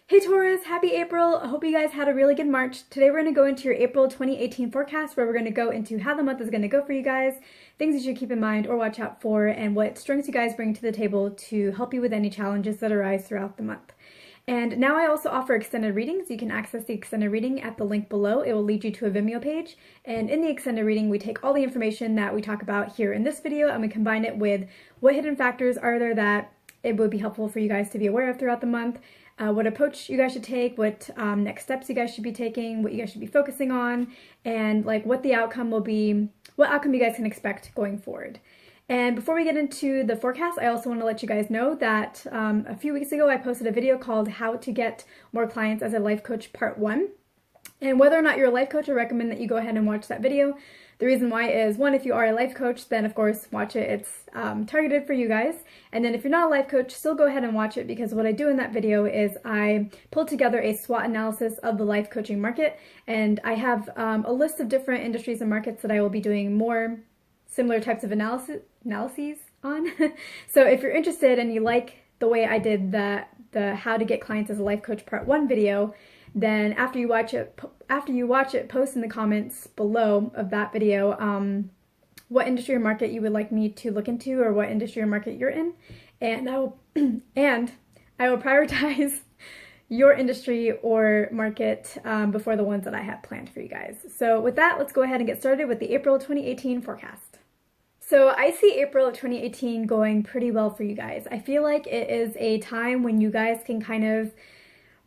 Hey Taurus, happy April. I hope you guys had a really good March. Today we're going to go into your April 2018 forecast where we're going to go into how the month is going to go for you guys, things you should keep in mind or watch out for, and what strengths you guys bring to the table to help you with any challenges that arise throughout the month. And now I also offer extended readings. You can access the extended reading at the link below. It will lead you to a Vimeo page. And in the extended reading, we take all the information that we talk about here in this video and we combine it with what hidden factors are there that it would be helpful for you guys to be aware of throughout the month. What approach you guys should take, what next steps you guys should be taking, what you guys should be focusing on, and like what the outcome will be, what outcome you guys can expect going forward. And before we get into the forecast, I also want to let you guys know that a few weeks ago I posted a video called How to Get More Clients as a Life Coach Part 1. And whether or not you're a life coach, I recommend that you go ahead and watch that video. The reason why is, one, if you are a life coach, then of course watch it. It's targeted for you guys. And then if you're not a life coach, still go ahead and watch it, because what I do in that video is I pull together a SWOT analysis of the life coaching market. And I have a list of different industries and markets that I will be doing more similar types of analyses on. So if you're interested and you like the way I did the How to Get Clients as a Life Coach Part 1 video, then after you watch it, post in the comments below of that video what industry or market you would like me to look into, or what industry or market you're in, and I will prioritize your industry or market before the ones that I have planned for you guys. So with that, let's go ahead and get started with the April 2018 forecast. So I see April of 2018 going pretty well for you guys. I feel like it is a time when you guys can kind of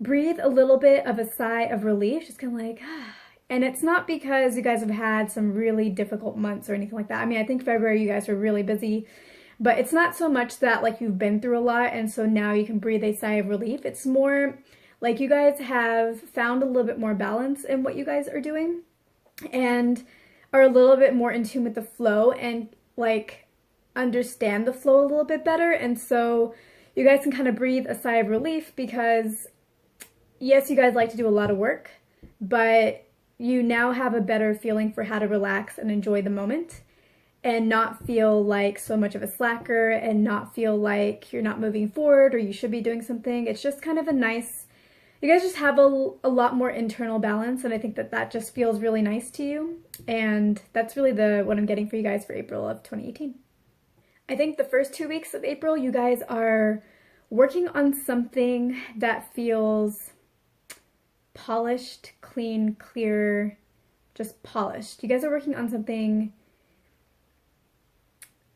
breathe a little bit of a sigh of relief, just kind of like, and it's not because you guys have had some really difficult months or anything like that. I mean, I think February you guys were really busy, but it's not so much that like you've been through a lot and so now you can breathe a sigh of relief. It's more like you guys have found a little bit more balance in what you guys are doing and are a little bit more in tune with the flow and like understand the flow a little bit better. And so you guys can kind of breathe a sigh of relief because yes, you guys like to do a lot of work, but you now have a better feeling for how to relax and enjoy the moment and not feel like so much of a slacker and not feel like you're not moving forward or you should be doing something. It's just kind of a nice, you guys just have a lot more internal balance, and I think that just feels really nice to you. And that's really what I'm getting for you guys for April of 2018. I think the first 2 weeks of April, you guys are working on something that feels polished, clean, clear, just polished. You guys are working on something.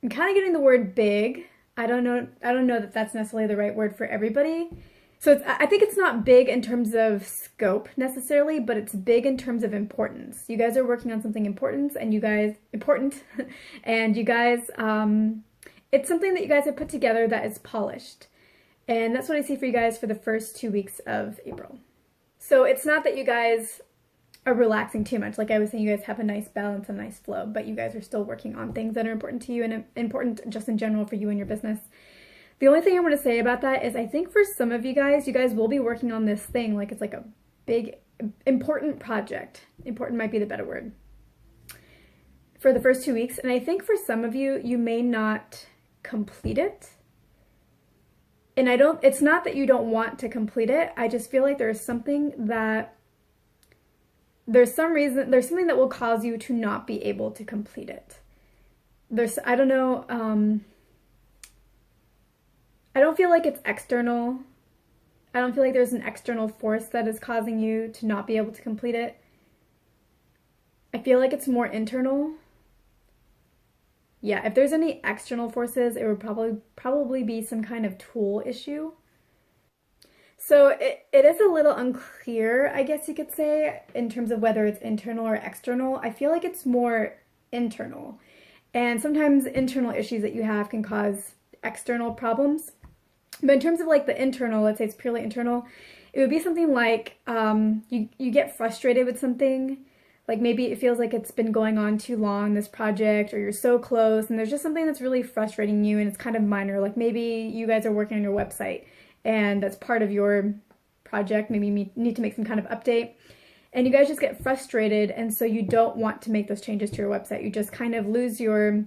I'm kind of getting the word big. I don't know that that's necessarily the right word for everybody. So I think it's not big in terms of scope necessarily, but it's big in terms of importance. You guys are working on something important, and you guys, it's something that you guys have put together that is polished. And that's what I see for you guys for the first 2 weeks of April. So it's not that you guys are relaxing too much. Like I was saying, you guys have a nice balance and a nice flow, but you guys are still working on things that are important to you and important just in general for you and your business. The only thing I want to say about that is I think for some of you guys will be working on this thing like it's like a big, important project. Important might be the better word. For the first 2 weeks. And I think for some of you, you may not complete it. And it's not that you don't want to complete it. I just feel like there's something that there's something that will cause you to not be able to complete it. I don't know, I don't feel like it's external. I don't feel like there's an external force that is causing you to not be able to complete it. I feel like it's more internal. Yeah, if there's any external forces, it would probably be some kind of tool issue. So it is a little unclear, I guess you could say, in terms of whether it's internal or external. I feel like it's more internal. And sometimes internal issues that you have can cause external problems. But in terms of like the internal, let's say it's purely internal, it would be something like you get frustrated with something. Like maybe it feels like it's been going on too long, this project, or you're so close and there's just something that's really frustrating you and it's kind of minor. Like maybe you guys are working on your website and that's part of your project. Maybe you need to make some kind of update and you guys just get frustrated, and so you don't want to make those changes to your website. You just kind of lose your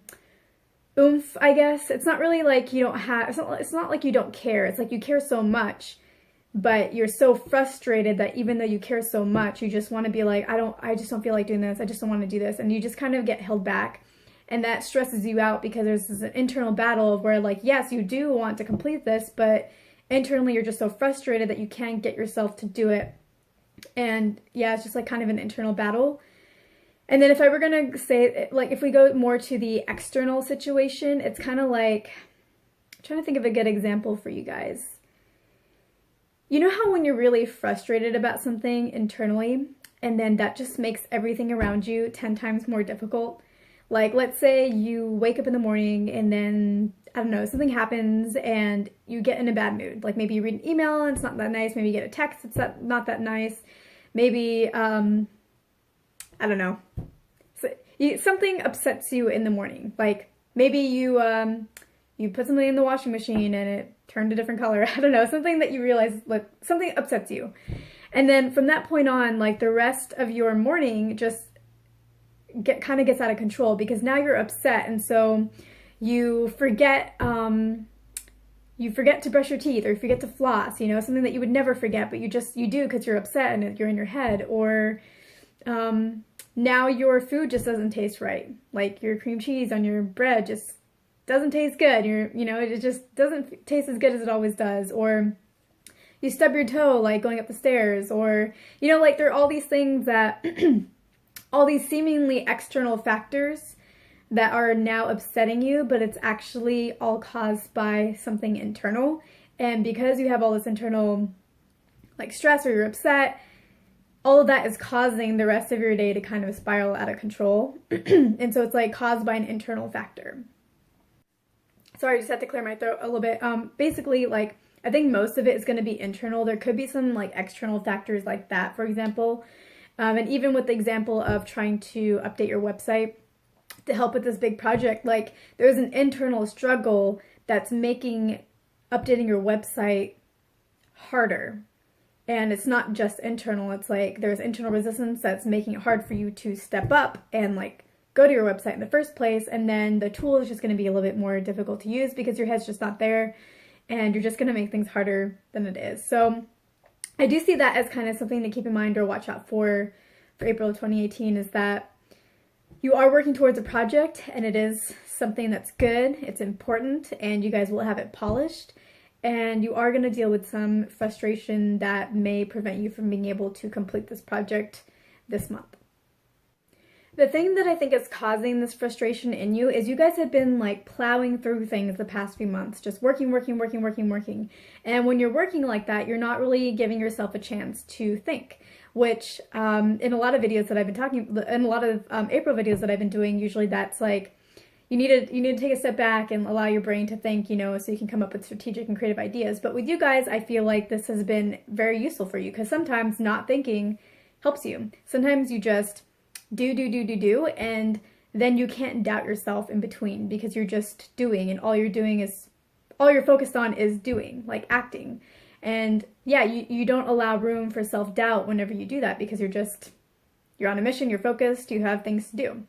oomph, I guess. It's not really like you don't have, it's not like you don't care. It's like you care so much but you're so frustrated that even though you care so much, you just want to be like, I just don't feel like doing this. I just don't want to do this. And you just kind of get held back. And that stresses you out because there's this internal battle of where, like, yes, you do want to complete this, but internally you're just so frustrated that you can't get yourself to do it. And yeah, it's just like kind of an internal battle. And then if I were going to say, like, if we go more to the external situation, it's kind of like, I'm trying to think of a good example for you guys. You know how when you're really frustrated about something internally, and then that just makes everything around you 10 times more difficult? Like, let's say you wake up in the morning and then, I don't know, something happens and you get in a bad mood. Like maybe you read an email and it's not that nice. Maybe you get a text, it's not that nice. Maybe, I don't know. So something upsets you in the morning. Like maybe you put something in the washing machine and it turned a different color. I don't know, something that you realize, like something upsets you. And then from that point on, like the rest of your morning just kind of gets out of control because now you're upset, and so you forget to brush your teeth, or you forget to floss, you know, something that you would never forget, but you do because you're upset and you're in your head. Or now your food just doesn't taste right, like your cream cheese on your bread just doesn't taste good. It just doesn't taste as good as it always does. Or you stub your toe like going up the stairs, or like there are all these things that all these seemingly external factors that are now upsetting you, but it's actually all caused by something internal. And because you have all this internal like stress, or you're upset, all of that is causing the rest of your day to kind of spiral out of control. And so it's like caused by an internal factor. Sorry, I just had to clear my throat a little bit. Basically, like, I think most of it is going to be internal. There could be some like external factors like that, for example. And even with the example of trying to update your website to help with this big project, like there's an internal struggle that's making updating your website harder. And it's not just internal, it's like there's internal resistance that's making it hard for you to step up and like go to your website in the first place. And then the tool is just going to be a little bit more difficult to use because your head's just not there, and you're just going to make things harder than it is. So I do see that as kind of something to keep in mind or watch out for April of 2018, is that you are working towards a project, and it is something that's good, it's important, and you guys will have it polished, and you are going to deal with some frustration that may prevent you from being able to complete this project this month. The thing that I think is causing this frustration in you is you guys have been like plowing through things the past few months, just working. And when you're working like that, you're not really giving yourself a chance to think, which in a lot of videos that I've been in a lot of April videos that I've been doing, usually that's like, you need to take a step back and allow your brain to think, so you can come up with strategic and creative ideas. But with you guys, I feel like this has been very useful for you, because sometimes not thinking helps you. Sometimes you just do, and then you can't doubt yourself in between because you're just doing, and all you're focused on is doing, like acting. And yeah, you don't allow room for self-doubt whenever you do that, because you're on a mission, you're focused, you have things to do.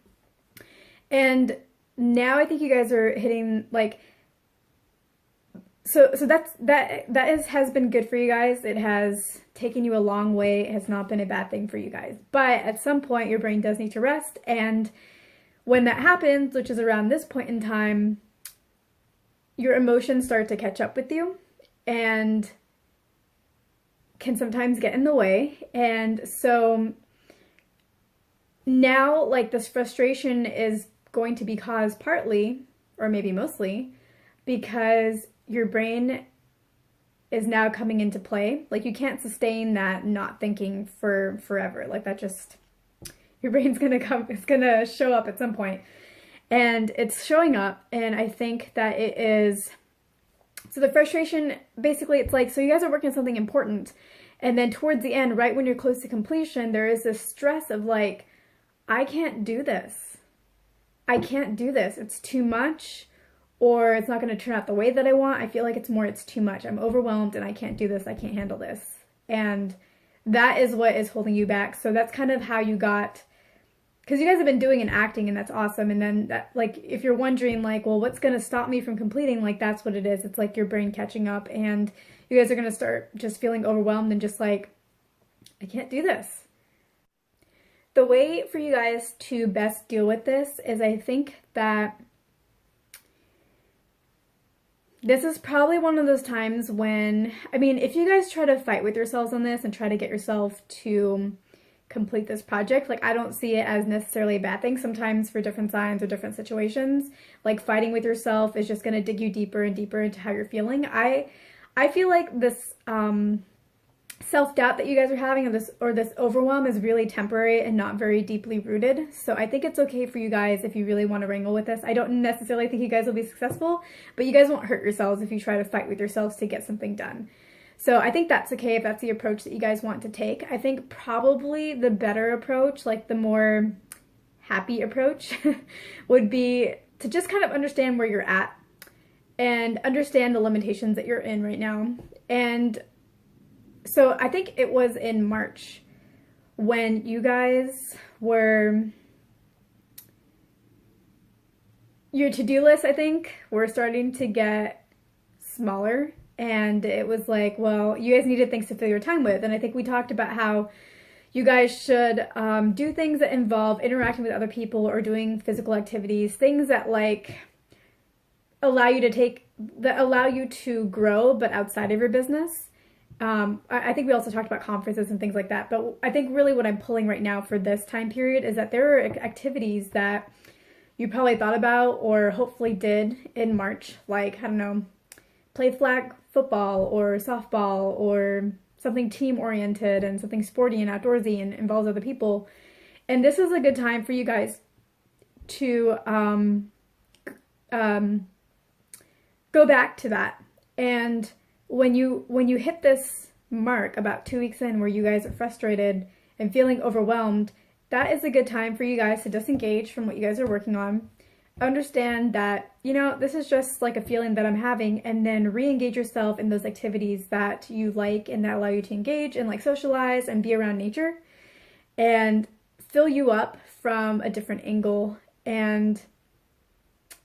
And now I think you guys are hitting like, so has been good for you guys. It has taken you a long way. It has not been a bad thing for you guys. But at some point, your brain does need to rest. And when that happens, which is around this point in time, your emotions start to catch up with you and can sometimes get in the way. And so now, like, this frustration is going to be caused partly, or maybe mostly, because your brain is now coming into play. Like, you can't sustain that not thinking for forever. Like, that just, your brain's it's gonna show up at some point. And it's showing up, and I think that it is, so the frustration, basically it's like, so you guys are working on something important, and then towards the end, right when you're close to completion, there is this stress of like, I can't do this. It's too much. Or it's not going to turn out the way that I want. I feel like it's too much. I'm overwhelmed and I can't do this. I can't handle this. And that is what is holding you back. So that's kind of how you got, because you guys have been doing and acting, and that's awesome. And then that, like, if you're wondering like, well, what's going to stop me from completing? Like, that's what it is. It's like your brain catching up, and you guys are going to start just feeling overwhelmed and just like, I can't do this. The way for you guys to best deal with this is, I think that this is probably one of those times when, I mean, if you guys try to fight with yourselves on this and try to get yourself to complete this project, like, I don't see it as necessarily a bad thing. Sometimes for different signs or different situations, like, fighting with yourself is just going to dig you deeper and deeper into how you're feeling. I feel like this self-doubt that you guys are having, or this overwhelm, is really temporary and not very deeply rooted. So I think it's okay for you guys if you really want to wrangle with this. I don't necessarily think you guys will be successful, but you guys won't hurt yourselves if you try to fight with yourselves to get something done. So I think that's okay if that's the approach that you guys want to take. I think probably the better approach, like the more happy approach, would be to just kind of understand where you're at and understand the limitations that you're in right now. And so I think it was in March when you guys were, your to-do list, I think, were starting to get smaller. And it was like, well, you guys needed things to fill your time with. And I think we talked about how you guys should do things that involve interacting with other people or doing physical activities, things that like allow you to grow, but outside of your business. I think we also talked about conferences and things like that, but I think really what I'm pulling right now for this time period is that there are activities that you probably thought about or hopefully did in March, like, I don't know, play flag football or softball or something team-oriented and something sporty and outdoorsy and involves other people. And this is a good time for you guys to go back to that. And when you hit this mark about 2 weeks in where you guys are frustrated and feeling overwhelmed, that is a good time for you guys to disengage from what you guys are working on. Understand that, you know, this is just like a feeling that I'm having, and then re-engage yourself in those activities that you like and that allow you to engage and like socialize and be around nature and fill you up from a different angle. And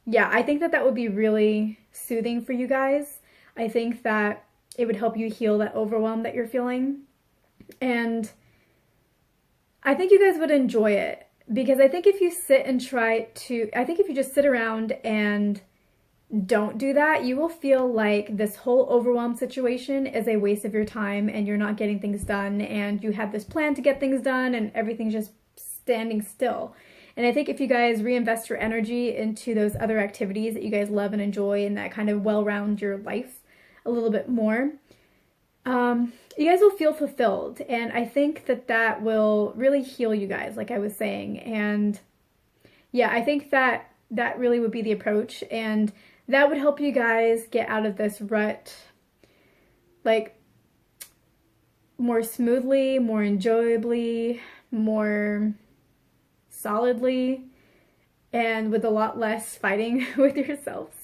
yeah, I think that that would be really soothing for you guys. I think that it would help you heal that overwhelm that you're feeling. And I think you guys would enjoy it, because I think if you just sit around and don't do that, you will feel like this whole overwhelmed situation is a waste of your time and you're not getting things done, and you have this plan to get things done and everything's just standing still. And I think if you guys reinvest your energy into those other activities that you guys love and enjoy and that kind of well-round your life a little bit more, you guys will feel fulfilled. And I think that that will really heal you guys, like I was saying. And yeah, I think that that really would be the approach, and that would help you guys get out of this rut, like, more smoothly, more enjoyably, more solidly, and with a lot less fighting with yourselves.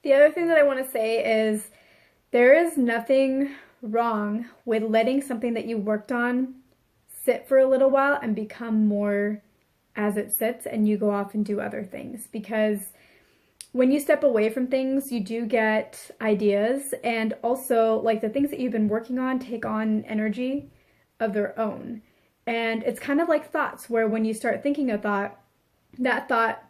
The other thing that I want to say is there is nothing wrong with letting something that you worked on sit for a little while and become more as it sits, and you go off and do other things. Because when you step away from things, you do get ideas, and also like the things that you've been working on take on energy of their own. And it's kind of like thoughts, where when you start thinking a thought, that thought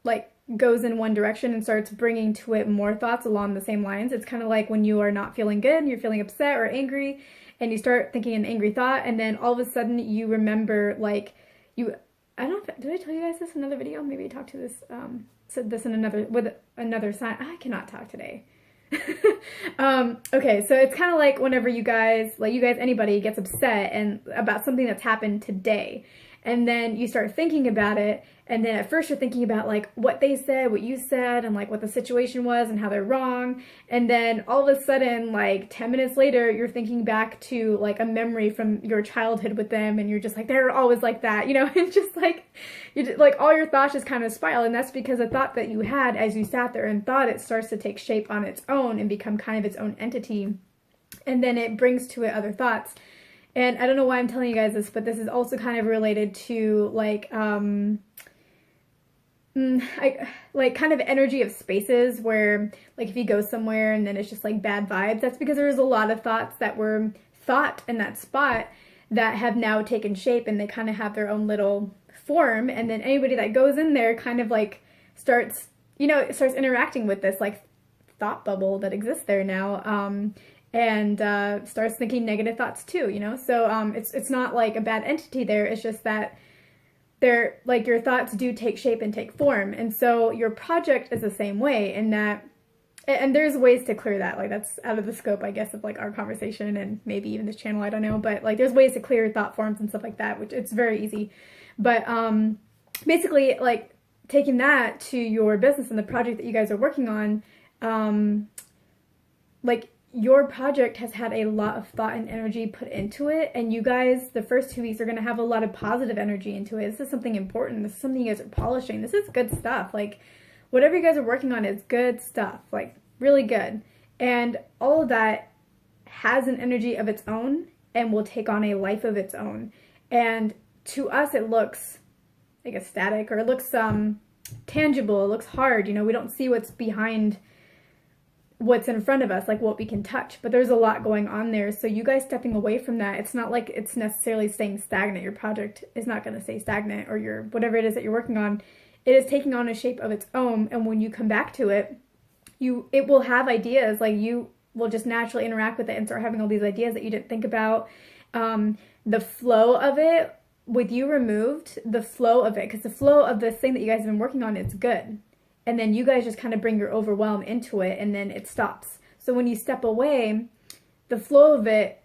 like goes in one direction and starts bringing to it more thoughts along the same lines. It's kind of like when you are not feeling good and you're feeling upset or angry, and you start thinking an angry thought, and then all of a sudden you remember, like, I don't know, did I tell you guys this in another video? Maybe I talked to this, said this in with another sign. I cannot talk today. Okay, so it's kind of like whenever anybody gets upset and about something that's happened today, and then you start thinking about it, and then at first you're thinking about like what they said, what you said, and like what the situation was and how they're wrong, and then all of a sudden, like 10 minutes later, you're thinking back to like a memory from your childhood with them, and you're just like, they're always like that, you know. It's just like, all your thoughts just kind of spiral, and that's because a thought that you had as you sat there and thought, it starts to take shape on its own and become kind of its own entity, and then it brings to it other thoughts. And I don't know why I'm telling you guys this, but this is also kind of related to like like kind of energy of spaces where like if you go somewhere and then it's just like bad vibes, that's because there's a lot of thoughts that were thought in that spot that have now taken shape, and they kind of have their own little form, and then anybody that goes in there kind of like starts, starts interacting with this like thought bubble that exists there now, and starts thinking negative thoughts too, so it's not like a bad entity there, it's just that they're like your thoughts do take shape and take form. And so your project is the same way in that, and there's ways to clear that, like that's out of the scope, I guess, of like our conversation and maybe even this channel, I don't know, but like there's ways to clear thought forms and stuff like that, which it's very easy. But basically like taking that to your business and the project that you guys are working on, like your project has had a lot of thought and energy put into it, and you guys, the first 2 weeks, are going to have a lot of positive energy into it. This is something important. This is something you guys are polishing. This is good stuff. Like, whatever you guys are working on is good stuff. Like, really good. And all of that has an energy of its own and will take on a life of its own. And to us, it looks like a static, or it looks tangible. It looks hard. We don't see what's behind what's in front of us, like what we can touch, but there's a lot going on there. So you guys stepping away from that, it's not like it's necessarily staying stagnant. Your project is not going to stay stagnant, or your whatever it is that you're working on, it is taking on a shape of its own. And when you come back to it, it will have ideas, like you will just naturally interact with it and start having all these ideas that you didn't think about. The flow of it, with you removed, the flow of it, because the flow of this thing that you guys have been working on, it's good. And then you guys just kind of bring your overwhelm into it, and then it stops. So when you step away, the flow of it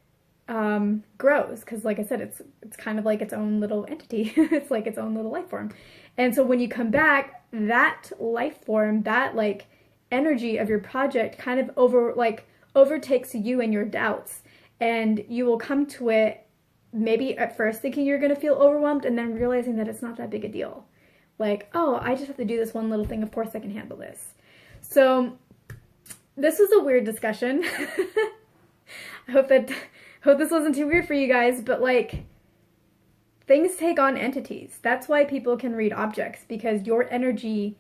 grows, because like I said, it's kind of like its own little entity. It's like its own little life form. And so when you come back, that life form, that like energy of your project kind of overtakes you and your doubts. And you will come to it maybe at first thinking you're going to feel overwhelmed, and then realizing that it's not that big a deal. Like, oh, I just have to do this one little thing. Of course I can handle this. So this was a weird discussion. I hope this wasn't too weird for you guys, but like things take on entities. That's why people can read objects, because your energy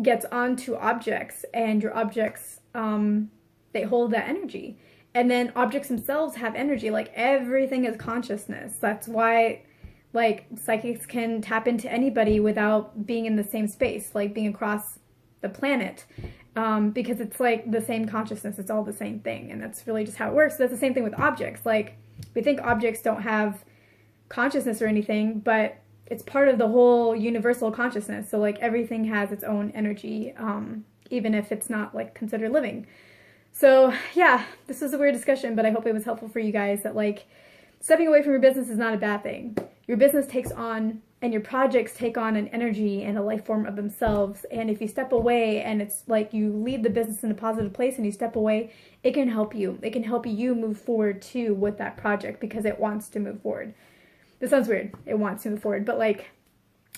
gets onto objects, and your objects, they hold that energy. And then objects themselves have energy. Like everything is consciousness. That's why like psychics can tap into anybody without being in the same space, like being across the planet, because it's like the same consciousness. It's all the same thing, and that's really just how it works. So that's the same thing with objects. Like we think objects don't have consciousness or anything, but it's part of the whole universal consciousness. So like everything has its own energy, even if it's not like considered living. So yeah, this was a weird discussion, but I hope it was helpful for you guys, that like stepping away from your business is not a bad thing. Your business takes on, and your projects take on an energy and a life form of themselves. And if you step away and it's like you leave the business in a positive place and you step away, it can help you. It can help you move forward too with that project, because it wants to move forward. This sounds weird. It wants to move forward, but like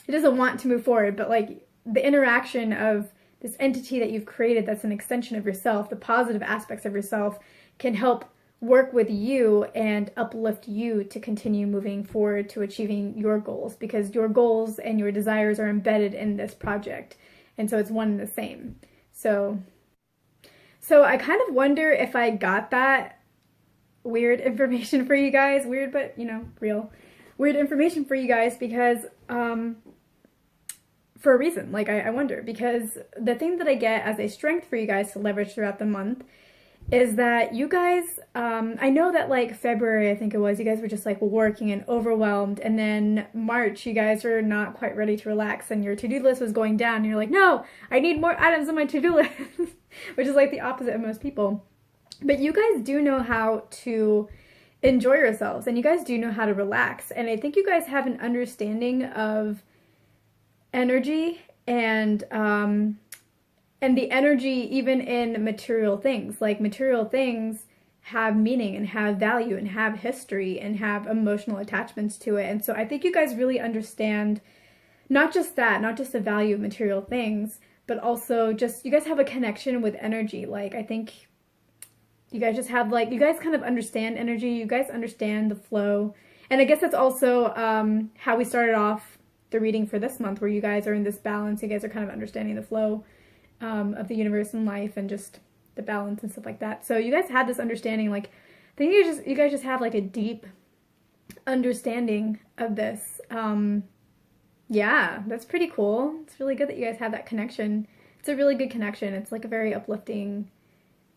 it doesn't want to move forward, but like the interaction of this entity that you've created that's an extension of yourself, the positive aspects of yourself, can help work with you and uplift you to continue moving forward to achieving your goals, because your goals and your desires are embedded in this project, and so it's one and the same. So I kind of wonder if I got that weird information for you guys, weird but real weird information for you guys, because for a reason. Like I wonder, because the thing that I get as a strength for you guys to leverage throughout the month is that you guys, I know that like February, I think it was, you guys were just like working and overwhelmed, and then March, you guys were not quite ready to relax, and your to-do list was going down, and you're like, no, I need more items on my to-do list, which is like the opposite of most people. But you guys do know how to enjoy yourselves, and you guys do know how to relax, and I think you guys have an understanding of energy and the energy even in material things. Like material things have meaning and have value and have history and have emotional attachments to it. And so I think you guys really understand not just that, not just the value of material things, but also just you guys have a connection with energy. Like I think you guys just have like, you guys kind of understand energy, you guys understand the flow. And I guess that's also how we started off the reading for this month, where you guys are in this balance. You guys are kind of understanding the flow of the universe and life and just the balance and stuff like that. So you guys have this understanding, like, I think you guys just have like a deep understanding of this. Yeah, that's pretty cool. It's really good that you guys have that connection. It's a really good connection. It's like a very uplifting,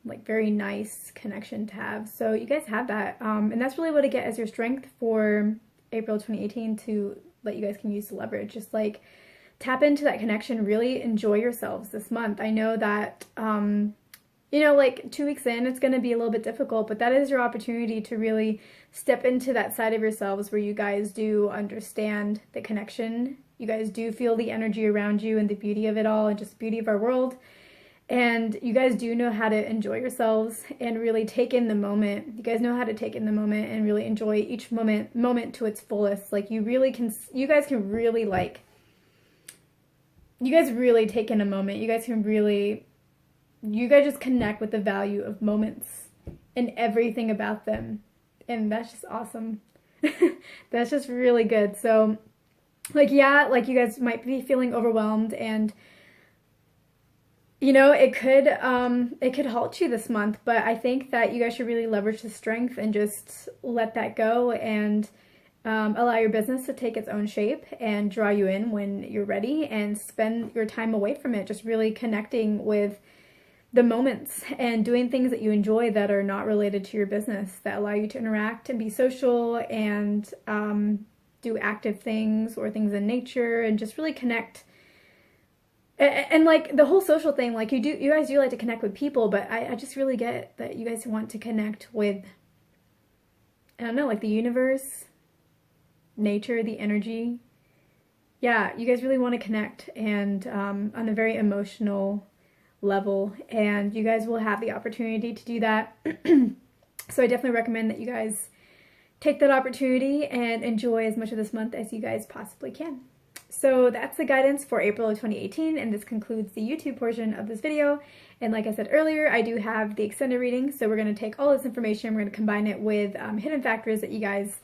like very nice connection to have. So you guys have that. And that's really what I get as your strength for April 2018 to let you guys can use to leverage. Just like tap into that connection, really enjoy yourselves this month. I know that, you know, like 2 weeks in, it's going to be a little bit difficult, but that is your opportunity to really step into that side of yourselves where you guys do understand the connection. You guys do feel the energy around you and the beauty of it all and just the beauty of our world. And you guys do know how to enjoy yourselves and really take in the moment. You guys know how to take in the moment and really enjoy each moment to its fullest. Like you guys can really like, you guys really take in a moment. You guys just connect with the value of moments and everything about them. And that's just awesome. That's just really good. So like, yeah, like you guys might be feeling overwhelmed, and you know, it could halt you this month, but I think that you guys should really leverage the strength and just let that go and allow your business to take its own shape and draw you in when you're ready, and spend your time away from it, just really connecting with the moments and doing things that you enjoy that are not related to your business, that allow you to interact and be social and do active things or things in nature and just really connect. And like the whole social thing, like you guys do like to connect with people, but I just really get that you guys want to connect with, I don't know, like the universe, nature, the energy. Yeah, you guys really want to connect, and on a very emotional level, and you guys will have the opportunity to do that. So I definitely recommend that you guys take that opportunity and enjoy as much of this month as you guys possibly can. So that's the guidance for April of 2018, and this concludes the YouTube portion of this video. And like I said earlier, I do have the extended reading, so we're going to take all this information, we're going to combine it with hidden factors that you guys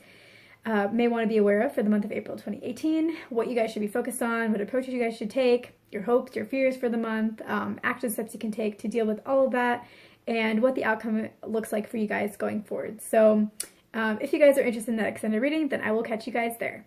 may want to be aware of for the month of April 2018, what you guys should be focused on, what approaches you guys should take, your hopes, your fears for the month, action steps you can take to deal with all of that, and what the outcome looks like for you guys going forward. So if you guys are interested in that extended reading, then I will catch you guys there.